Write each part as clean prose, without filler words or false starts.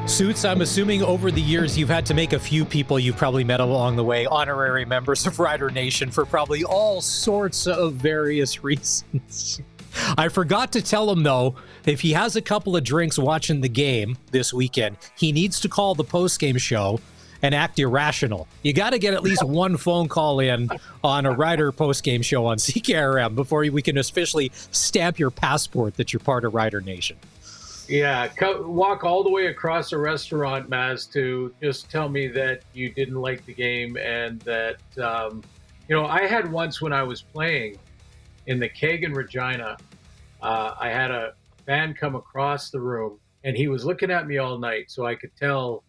Suits, I'm assuming over the years you've had to make a few people you've probably met along the way honorary members of Rider Nation for probably all sorts of various reasons. I forgot to tell him, though, if he has a couple of drinks watching the game this weekend, he needs to call the post-game show and act irrational. You got to get at least one phone call in on a Rider post-game show on CKRM before we can officially stamp your passport that you're part of Rider Nation. Yeah, walk all the way across a restaurant, Maz, to just tell me that you didn't like the game and that, I had once when I was playing in the Kagan Regina, I had a fan come across the room and he was looking at me all night, so I could tell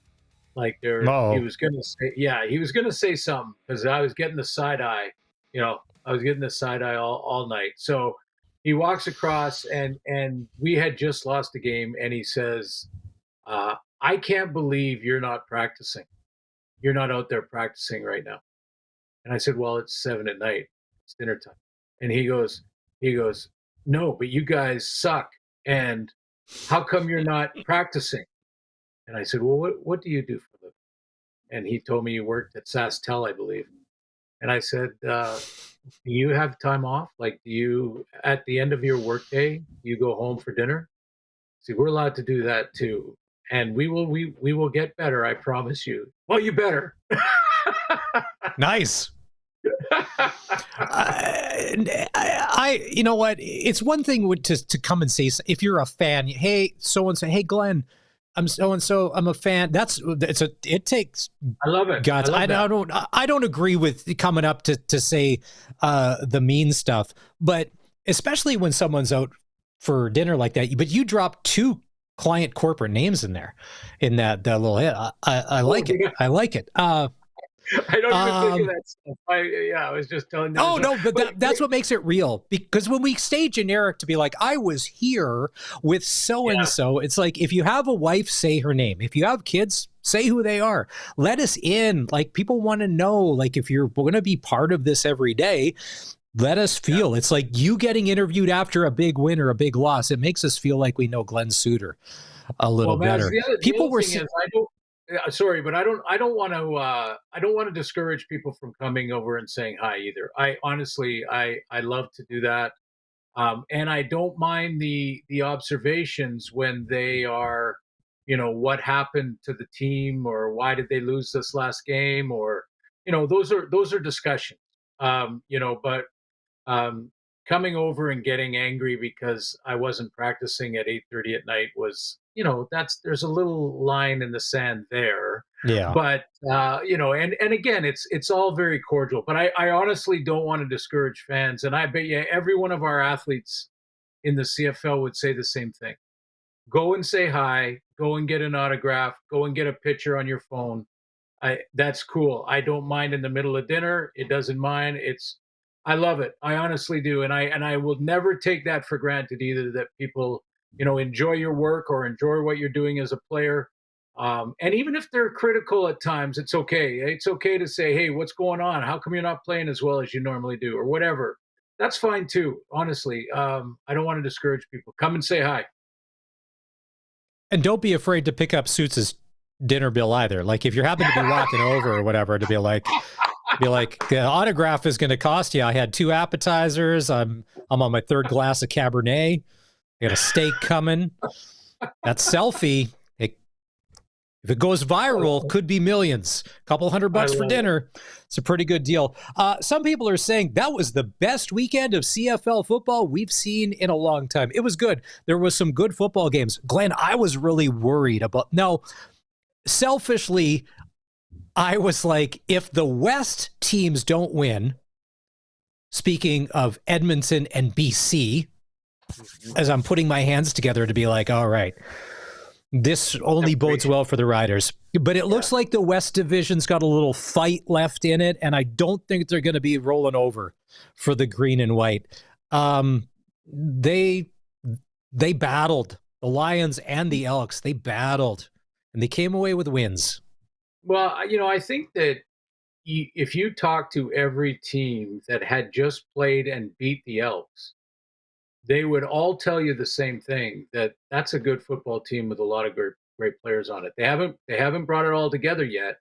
he was going to say, he was going to say something because I was getting the side eye, I was getting the side eye all night. So he walks across and we had just lost a game and he says, I can't believe you're not practicing. You're not out there practicing right now. And I said, well, it's 7 at night. It's dinner time. And he goes, no, but you guys suck. And how come you're not practicing? And I said, well, what do you do for a living? And he told me he worked at SaskTel, I believe. And I said, do you have time off? Like, do you, at the end of your workday, you go home for dinner? See, we're allowed to do that too. And we will get better, I promise you. Well, you better. Nice. You know what? It's one thing to come and say, if you're a fan, hey, so-and-so, hey, Glenn, I'm so-and-so, I'm a fan. It takes I love it. guts. I don't agree with coming up to say the mean stuff, but especially when someone's out for dinner like that, but you drop two client corporate names in there in that little hit. I like it. I like it. I don't even think of that stuff. I was just telling you. Oh, no, but that's what makes it real. Because when we stay generic to be like, I was here with so-and-so, it's like, if you have a wife, say her name. If you have kids, say who they are. Let us in. Like, people want to know, like, if you're going to be part of this every day, let us feel. It's like you getting interviewed after a big win or a big loss. It makes us feel like we know Glen Suitor a little better. People were saying, sorry, but I don't want to discourage people from coming over and saying hi either. I honestly, I love to do that. And I don't mind the observations when they are, what happened to the team or why did they lose this last game, or, those are discussions. But coming over and getting angry because I wasn't practicing at 8:30 at night was, there's a little line in the sand there. Yeah. But and again, it's all very cordial. But I honestly don't want to discourage fans, and I bet you every one of our athletes in the CFL would say the same thing. Go and say hi. Go and get an autograph. Go and get a picture on your phone. That's cool. I don't mind in the middle of dinner. It doesn't mind. I love it. I honestly do. And I will never take that for granted either, that people, enjoy your work or enjoy what you're doing as a player. And even if they're critical at times, it's okay. It's okay to say, hey, what's going on? How come you're not playing as well as you normally do, or whatever? That's fine too. Honestly, I don't want to discourage people. Come and say hi. And don't be afraid to pick up Suits' dinner bill either. Like, if you happen to be walking over or whatever, to be like, the autograph is going to cost you. I had 2 appetizers. I'm on my 3rd glass of Cabernet. I got a steak coming. That selfie, if it goes viral, could be millions. A couple $100 for dinner. It's a pretty good deal. Some people are saying that was the best weekend of CFL football we've seen in a long time. It was good. There was some good football games. Glenn, I was really worried about. Now, selfishly, I was like, if the West teams don't win, speaking of Edmonton and BC, as I'm putting my hands together to be like, all right, this only bodes well for the Riders. But it looks like the West Division's got a little fight left in it, and I don't think they're going to be rolling over for the green and white. They battled, the Lions and the Elks. They battled, and they came away with wins. Well, I think that if you talk to every team that had just played and beat the Elks, they would all tell you the same thing, that that's a good football team with a lot of great players on it. They haven't brought it all together yet,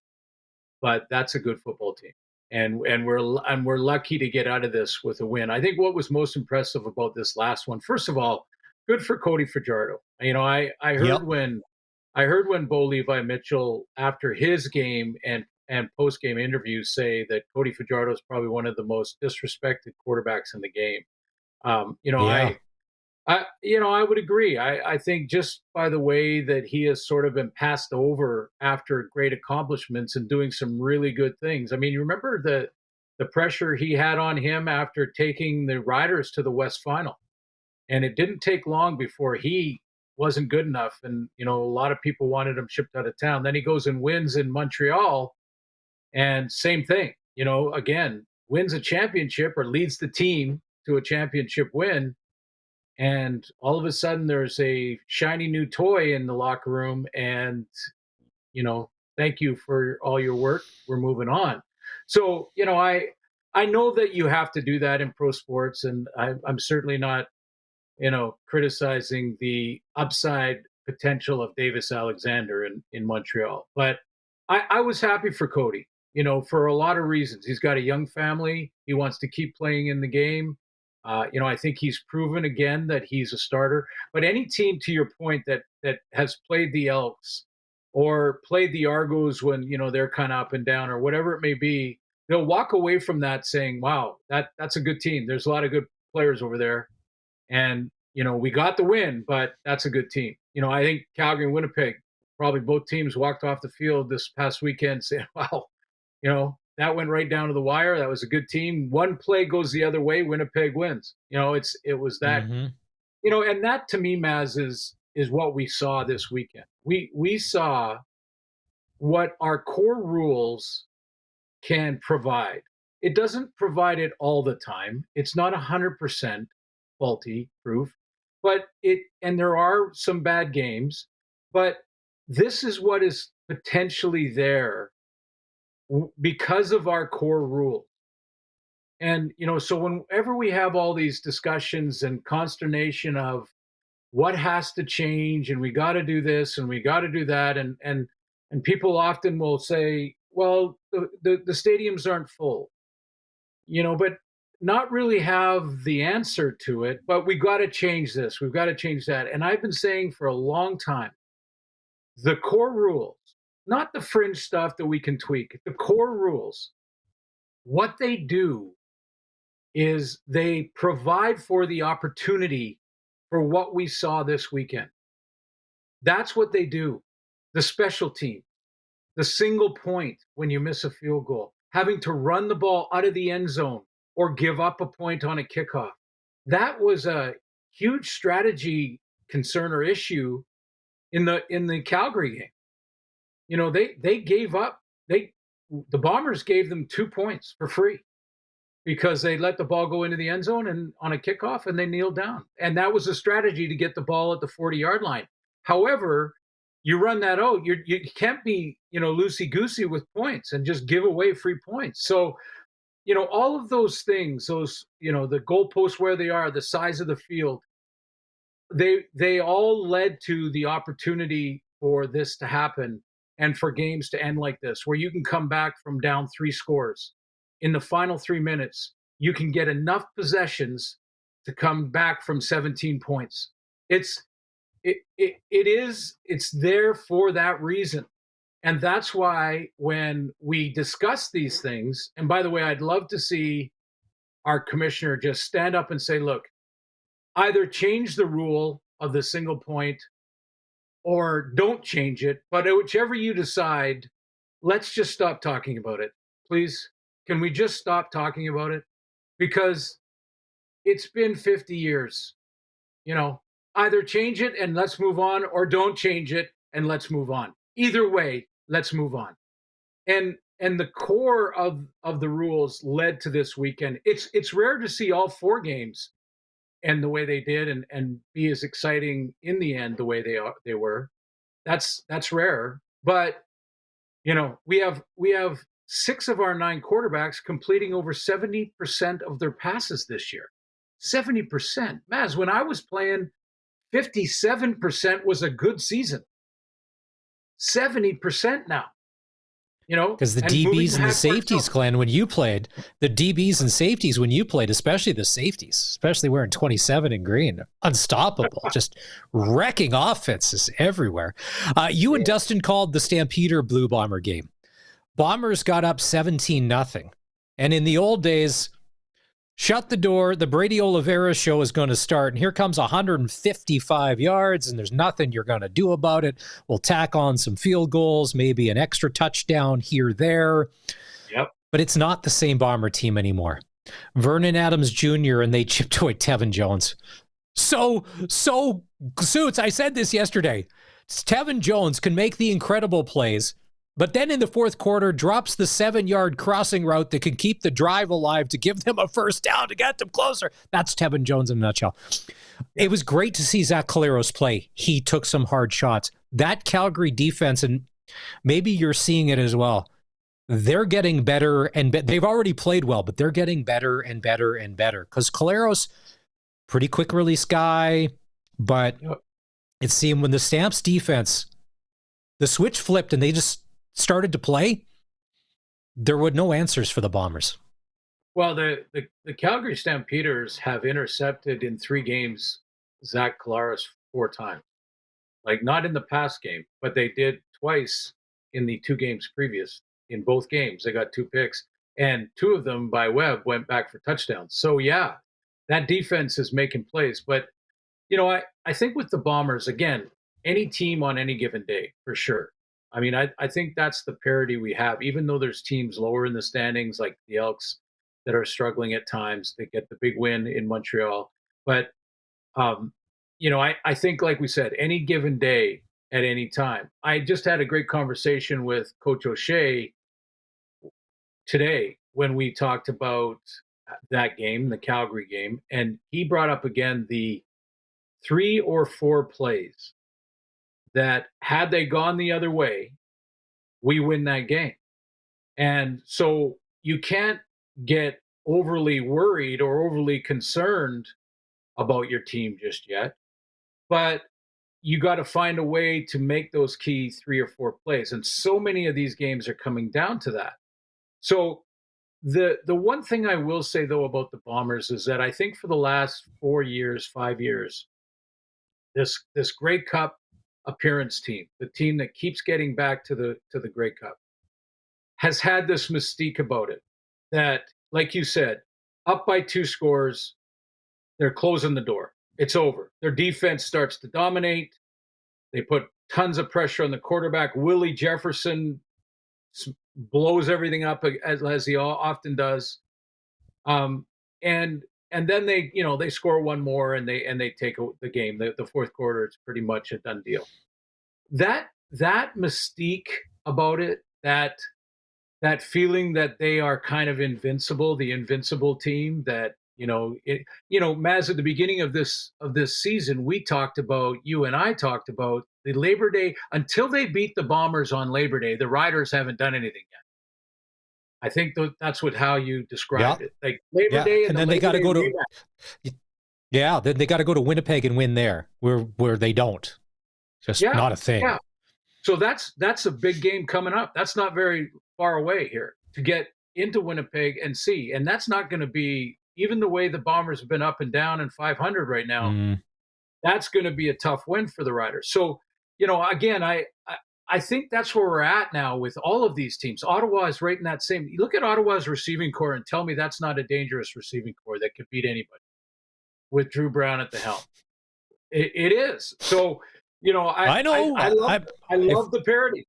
but that's a good football team. And we're lucky to get out of this with a win. I think what was most impressive about this last one, first of all, good for Cody Fajardo. I heard Yep. when Bo Levi Mitchell after his game and post game interviews say that Cody Fajardo is probably one of the most disrespected quarterbacks in the game. Um, you know, Yeah. I I would agree. I think just by the way that he has sort of been passed over after great accomplishments and doing some really good things. I mean, you remember the pressure he had on him after taking the Riders to the West Final, and it didn't take long before he wasn't good enough, and a lot of people wanted him shipped out of town. Then he goes and wins in Montreal, and same thing. Again, wins a championship or leads the team to a championship win, and all of a sudden there's a shiny new toy in the locker room, and thank you for all your work, we're moving on. So I know that you have to do that in pro sports, and I'm certainly not criticizing the upside potential of Davis Alexander in Montreal. But I was happy for Cody, for a lot of reasons. He's got a young family. He wants to keep playing in the game. I think he's proven again that he's a starter. But any team, to your point, that has played the Elks or played the Argos when they're kind of up and down or whatever it may be, they'll walk away from that saying, "Wow, that's a good team. There's a lot of good players over there." And we got the win, but that's a good team. I think Calgary and Winnipeg, probably both teams walked off the field this past weekend saying, "Wow, that went right down to the wire. That was a good team. One play goes the other way, Winnipeg wins." It was that. Hmm. And that to me, Maz, is what we saw this weekend. We saw what our core rules can provide. It doesn't provide it all the time. It's not 100% faulty proof, but and there are some bad games, but this is what is potentially there because of our core rules. And so whenever we have all these discussions and consternation of what has to change and we got to do this and we got to do that, and people often will say, well, the stadiums aren't full, but not really have the answer to it. But we got to change this, we've got to change that. And I've been saying for a long time, the core rules, not the fringe stuff that we can tweak, the core rules, what they do is they provide for the opportunity for what we saw this weekend. That's what they do. The special team, the single point when you miss a field goal, having to run the ball out of the end zone or give up a point on a kickoff. That was a huge strategy concern or issue in the Calgary game. They gave up. The Bombers gave them 2 points for free because they let the ball go into the end zone and on a kickoff, and they kneeled down. And that was a strategy to get the ball at the 40-yard line. However, you run that out, you can't be loosey goosey with points and just give away free points. So all of those things, those the goalposts where they are, the size of the field, they all led to the opportunity for this to happen and for games to end like this, where you can come back from down 3 scores in the final 3 minutes. You can get enough possessions to come back from 17 points. It's there for that reason. And that's why when we discuss these things, and by the way, I'd love to see our commissioner just stand up and say, look, either change the rule of the single point or don't change it. But whichever you decide, let's just stop talking about it. Please. Can we just stop talking about it? Because it's been 50 years. Either change it and let's move on, or don't change it and let's move on. Either way, let's move on. And the core of the rules led to this weekend. It's rare to see all 4 games and the way they did and be as exciting in the end the way they were. That's rare. But we have 6 of our 9 quarterbacks completing over 70% of their passes this year. 70%. Maz, when I was playing, 57% was a good season. 70% now. Because the And moving DBs to and the half court safeties, zone. Glenn, when you played, the DBs and safeties when you played, especially the safeties, especially wearing 27 in green, unstoppable, just wrecking offenses everywhere. You and Dustin called the Stampeder Blue Bomber game. Bombers got up 17-0. And in the old days, shut the door. The Brady Oliveira show is going to start. And here comes 155 yards, and there's nothing you're going to do about it. We'll tack on some field goals, maybe an extra touchdown here, there. Yep. But it's not the same Bomber team anymore. Vernon Adams Jr. and they chipped away Tevin Jones. So, Suits, I said this yesterday. Tevin Jones can make the incredible plays, but then in the fourth quarter drops the 7-yard crossing route that can keep the drive alive to give them a first down to get them closer. That's Tevin Jones in a nutshell. It was great to see Zach Collaros play. He took some hard shots. That Calgary defense, and maybe you're seeing it as well, they're getting better, and they've already played well, but they're getting better and better and better. Because Collaros, pretty quick release guy, but it seemed when the Stamps defense, the switch flipped and they just started to play, there were no answers for the Bombers. Well, the Calgary Stampeders have intercepted in 3 games Zach Collaros 4 times. Like, not in the past game, but they did twice in the 2 games previous. In both games, they got 2 picks, and 2 of them by Webb went back for touchdowns. So, yeah, that defense is making plays. But, I think with the Bombers, again, any team on any given day, for sure. I mean, I think that's the parity we have, even though there's teams lower in the standings like the Elks that are struggling at times. They get the big win in Montreal. But, I think, like we said, any given day at any time. I just had a great conversation with Coach O'Shea today when we talked about that game, the Calgary game, and he brought up again the 3 or 4 plays that, had they gone the other way, we win that game. And so you can't get overly worried or overly concerned about your team just yet, but you got to find a way to make those key 3 or 4 plays. And so many of these games are coming down to that. So the one thing I will say, though, about the Bombers is that I think for the last 4 years, 5 years, this Grey Cup appearance team, the team that keeps getting back to the Grey Cup, has had this mystique about it that, like you said, up by 2 scores, they're closing the door. It's over. Their defense starts to dominate. They put tons of pressure on the quarterback. Willie Jefferson blows everything up as he often does. And then they score one more and they take the game. The fourth quarter, it's pretty much a done deal. That mystique about it, that feeling that they are kind of invincible, the invincible team that, Maz, at the beginning of this season, you and I talked about the Labor Day, until they beat the Bombers on Labor Day, the Riders haven't done anything yet. I think that's how you described it. Like Labor Day, and then they got to go to then they got to go to Winnipeg and win there, where they don't. Just not a thing. Yeah. So that's a big game coming up. That's not very far away here to get into Winnipeg and see. And that's not going to be, even the way the Bombers have been up and down and 500 right now, that's going to be a tough win for the Riders. So, again, I think that's where we're at now with all of these teams. Ottawa is right in that same. You look at Ottawa's receiving core and tell me that's not a dangerous receiving core that could beat anybody with Drew Brown at the helm. It is. So, I know. I love the parity.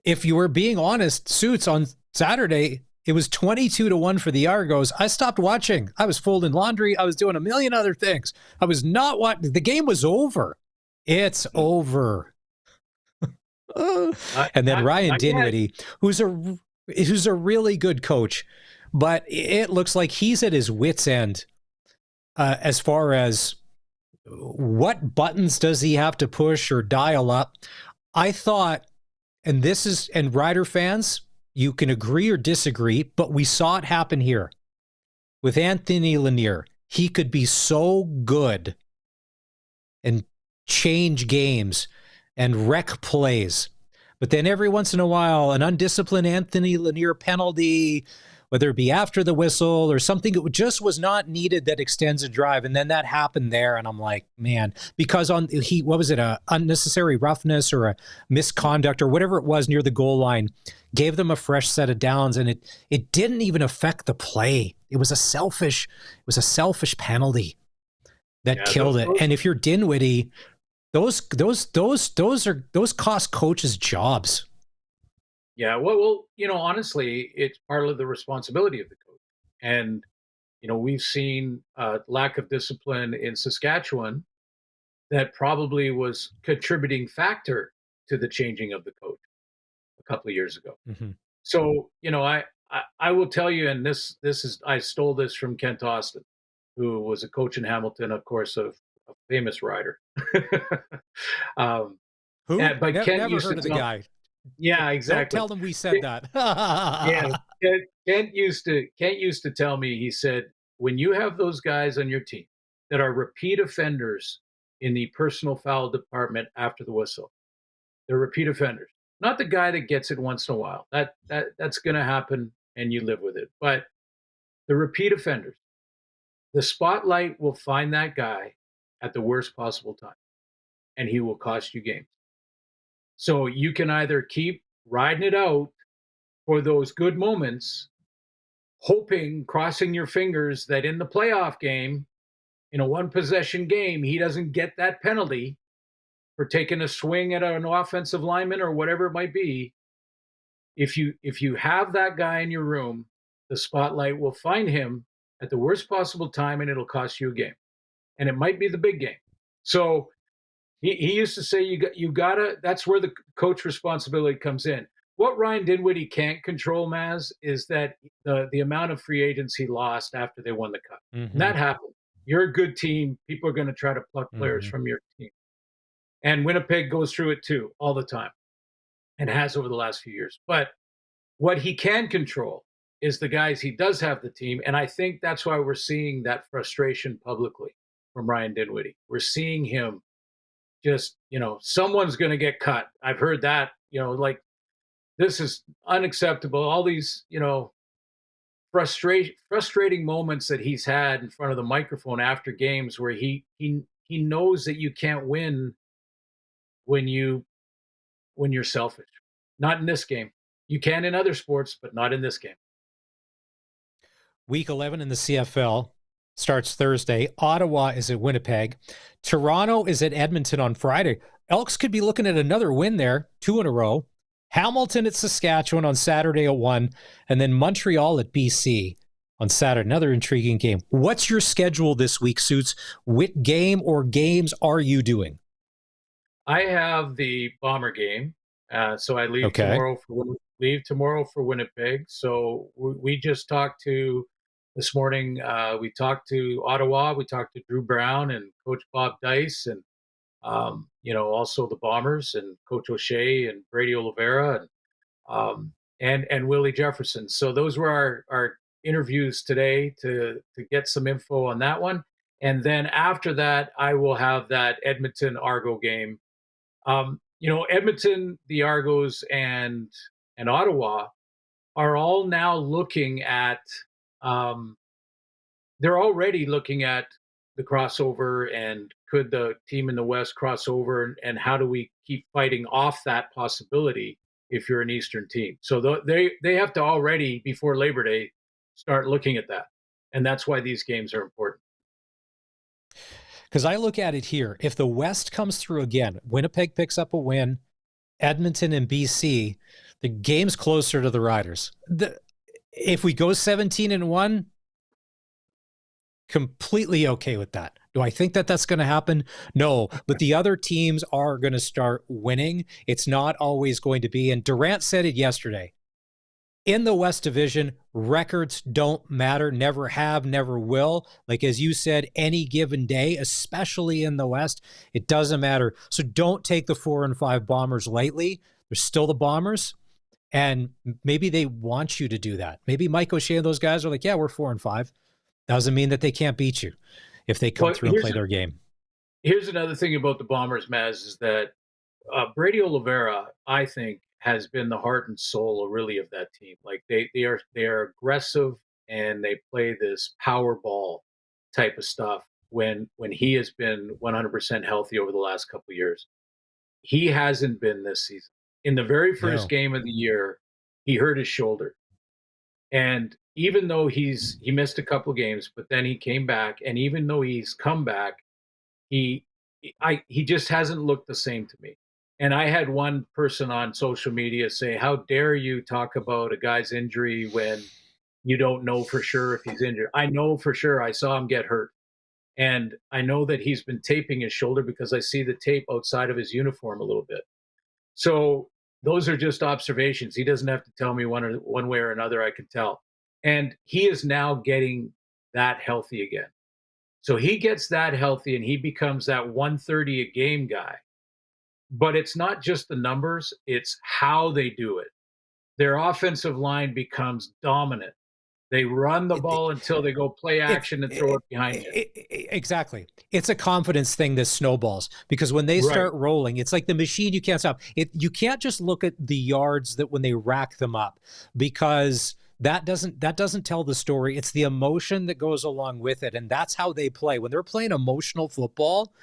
If you were being honest, Suits, on Saturday, it was 22-1 for the Argos. I stopped watching. I was folding laundry. I was doing a million other things. I was not watching. The game was over. It's over. And then Ryan Dinwiddie, who's a really good coach, but it looks like he's at his wit's end as far as what buttons does he have to push or dial up. I thought, and Rider fans, you can agree or disagree, but we saw it happen here with Anthony Lanier. He could be so good and change games. and wreck plays. But then every once in a while, an undisciplined Anthony Lanier penalty, whether it be after the whistle or something that just was not needed that extends a drive. And then that happened there. And I'm like, man, because what was it, a unnecessary roughness or a misconduct or whatever it was near the goal line, gave them a fresh set of downs. And it didn't even affect the play. It was a selfish penalty that killed it. And if you're Dinwiddie, those cost coaches jobs. Yeah, well, honestly, it's part of the responsibility of the coach. And, we've seen lack of discipline in Saskatchewan that probably was contributing factor to the changing of the coach a couple of years ago. Mm-hmm. So, I will tell you, and this is, I stole this from Kent Austin, who was a coach in Hamilton, of course, a famous rider. Who? But Kent never heard of the guy. Yeah, exactly. Don't tell them we said that. Yeah, Kent used to tell me. He said, when you have those guys on your team that are repeat offenders in the personal foul department after the whistle, they're repeat offenders. Not the guy that gets it once in a while. That's going to happen, and you live with it. But the repeat offenders, the spotlight will find that guy at the worst possible time, and he will cost you games. So you can either keep riding it out for those good moments, hoping, crossing your fingers that in the playoff game, in a one possession game, he doesn't get that penalty for taking a swing at an offensive lineman or whatever it might be. If you have that guy in your room, the spotlight will find him at the worst possible time, and it'll cost you a game. And it might be the big game. So he used to say you gotta. That's where the coach responsibility comes in. What Ryan Dinwiddie can't control, Maz, is that the amount of free agents he lost after they won the cup. Mm-hmm. And that happened. You're a good team. People are going to try to pluck players from your team. And Winnipeg goes through it too, all the time, and has over the last few years. But what he can control is the guys he does have the team. And I think that's why we're seeing that frustration publicly from Ryan Dinwiddie. We're seeing him just, someone's going to get cut. I've heard that, like, this is unacceptable. All these, frustrating moments that he's had in front of the microphone after games where he knows that you can't win when you're selfish. Not in this game. You can in other sports, but not in this game. Week 11 in the CFL starts Thursday. Ottawa is at Winnipeg. Toronto is at Edmonton on Friday. Elks could be looking at another win there, 2 in a row. Hamilton at Saskatchewan on Saturday at 1, and then Montreal at BC on Saturday. Another intriguing game. What's your schedule this week, Suits? What game or games are you doing? I have the Bomber game, so I leave tomorrow for Winnipeg. So we just talked to this morning. We talked to Ottawa. We talked to Drew Brown and Coach Bob Dice, and also the Bombers and Coach O'Shea and Brady Oliveira and Willie Jefferson. So those were our interviews today to get some info on that one. And then after that, I will have that Edmonton Argo game. Edmonton, the Argos, and Ottawa are all now looking at. They're already looking at the crossover, and could the team in the West cross over, and how do we keep fighting off that possibility if you're an Eastern team? So they have to already, before Labor Day, start looking at that. And that's why these games are important. Because I look at it here. If the West comes through again, Winnipeg picks up a win, Edmonton and BC, the game's closer to the Riders. If we go 17-1, completely okay with that. Do I think that that's going to happen? No, but the other teams are going to start winning. It's not always going to be. And Durant said it yesterday. In the West Division, records don't matter, never have, never will. Like, as you said, any given day, especially in the West, it doesn't matter. So don't take the 4 and 5 Bombers lightly. They're still the Bombers. And maybe they want you to do that. Maybe Mike O'Shea and those guys are like, yeah, we're 4 and 5. Doesn't mean that they can't beat you if they come through and play their game. Here's another thing about the Bombers, Maz, is that Brady Oliveira, I think, has been the heart and soul, really, of that team. Like they are aggressive and they play this power ball type of stuff. When he has been 100% healthy over the last couple of years, he hasn't been this season. In the very first No. game of the year, he hurt his shoulder, and even though he missed a couple of games, but then he came back, and even though he's come back, he he just hasn't looked the same to me. And I had one person on social media say, "How dare you talk about a guy's injury when you don't know for sure if he's injured?" I know for sure. I saw him get hurt, and I know that he's been taping his shoulder because I see the tape outside of his uniform a little bit. So those are just observations. He doesn't have to tell me one way or another. I can tell, and he is now getting that healthy again. So he gets that healthy and he becomes that 130 a game guy. But it's not just the numbers, it's how they do it. Their offensive line becomes dominant. They run the ball until they go play It's action and throw it behind you. exactly. It's a confidence thing that snowballs because when they Right. start rolling, it's like the machine. You can't stop it. You can't just look at the yards that when they rack them up because that doesn't tell the story. It's the emotion that goes along with it, and that's how they play when they're playing emotional football.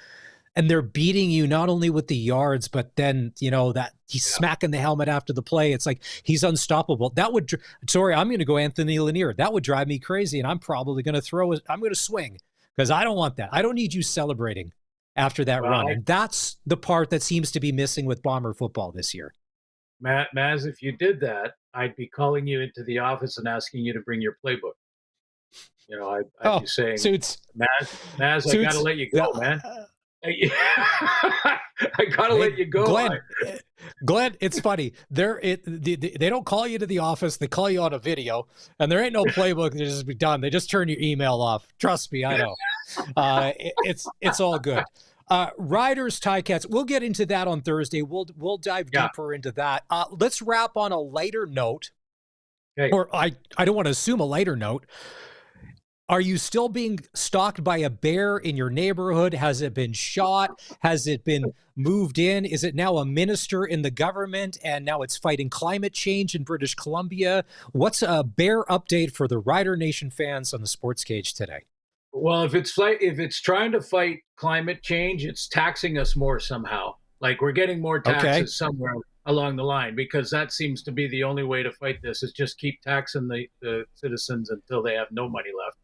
And they're beating you not only with the yards, but then that he's Yeah. smacking the helmet after the play. It's like he's unstoppable. That would, sorry, I'm going to go Anthony Lanier. That would drive me crazy, and I'm probably going to I'm going to swing because I don't want that. I don't need you celebrating after that Well, run, and that's the part that seems to be missing with Bomber football this year. Maz, if you did that, I'd be calling you into the office and asking you to bring your playbook. I'd be Oh, saying, suits, Maz, I got to suits. let you go, man. I gotta Hey, let you go. Glenn, it's funny. They don't call you to the office. They call you on a video, and there ain't no playbook that just be done. They just turn your email off. Trust me, I know. It's all good. Riders, Ticats. We'll get into that on Thursday. We'll dive Yeah. deeper into that. Let's wrap on a lighter note, Okay. or I don't want to assume a lighter note. Are you still being stalked by a bear in your neighborhood? Has it been shot? Has it been moved in? Is it now a minister in the government and now it's fighting climate change in British Columbia? What's a bear update for the Rider Nation fans on the Sports Cage today? Well, if it's trying to fight climate change, it's taxing us more somehow. Like we're getting more Okay. taxes somewhere along the line because that seems to be the only way to fight this is just keep taxing the citizens until they have no money left.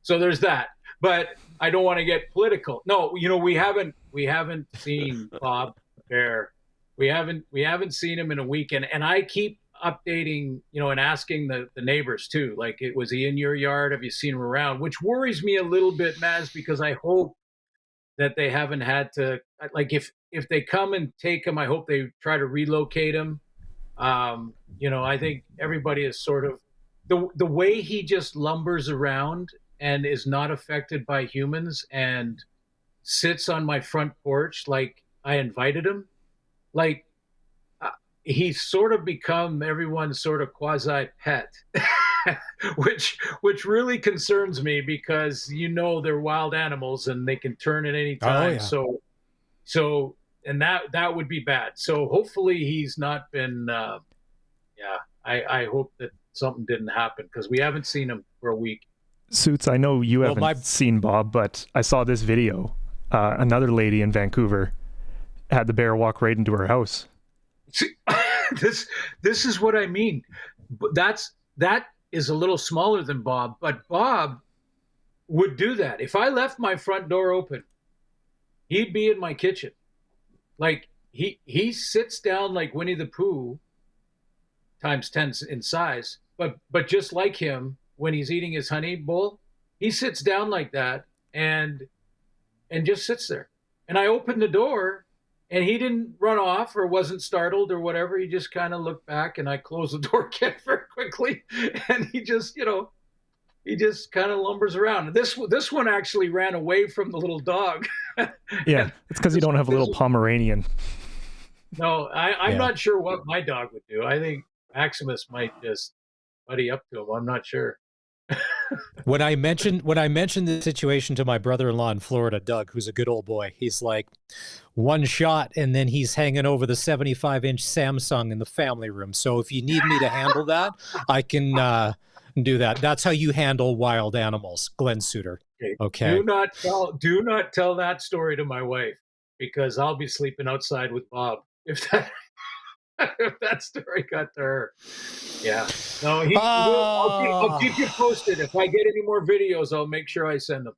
So there's that. But I don't want to get political. No, we haven't seen Bob Bear. We haven't seen him in a week, and I keep updating, and asking the neighbors too. Like, was he in your yard? Have you seen him around? Which worries me a little bit, Maz, because I hope that they haven't had to, like, if they come and take him, I hope they try to relocate him. I think everybody is sort of the way he just lumbers around and is not affected by humans and sits on my front porch like I invited him. Like, uh, he's sort of become everyone's sort of quasi pet, which really concerns me because they're wild animals and they can turn at any Oh time. yeah. So and that would be bad. So hopefully he's not been. Yeah, I hope that something didn't happen because we haven't seen him for a week. Suits, I know you Well, haven't seen Bob, but I saw this video. Another lady in Vancouver had the bear walk right into her house. See, this is what I mean. That is a little smaller than Bob, but Bob would do that. If I left my front door open, he'd be in my kitchen. Like he sits down like Winnie the Pooh times 10 in size, but just like him when he's eating his honey bowl, he sits down like that and just sits there. And I opened the door and he didn't run off or wasn't startled or whatever. He just kind of looked back and I closed the door again very quickly. And he just kind of lumbers around. This one actually ran away from the little dog. Yeah, it's because you don't have a little Pomeranian. No, I'm Yeah. not sure what my dog would do. I think Maximus might just buddy up to him. I'm not sure. When I mentioned the situation to my brother-in-law in Florida, Doug, who's a good old boy, he's like, one shot, and then he's hanging over the 75-inch Samsung in the family room. So if you need me to handle that, I can do that. That's how you handle wild animals, Glen Suitor. Okay. Do not tell that story to my wife, because I'll be sleeping outside with Bob if that if that story got to her. Yeah. No, I'll keep you posted. If I get any more videos, I'll make sure I send them.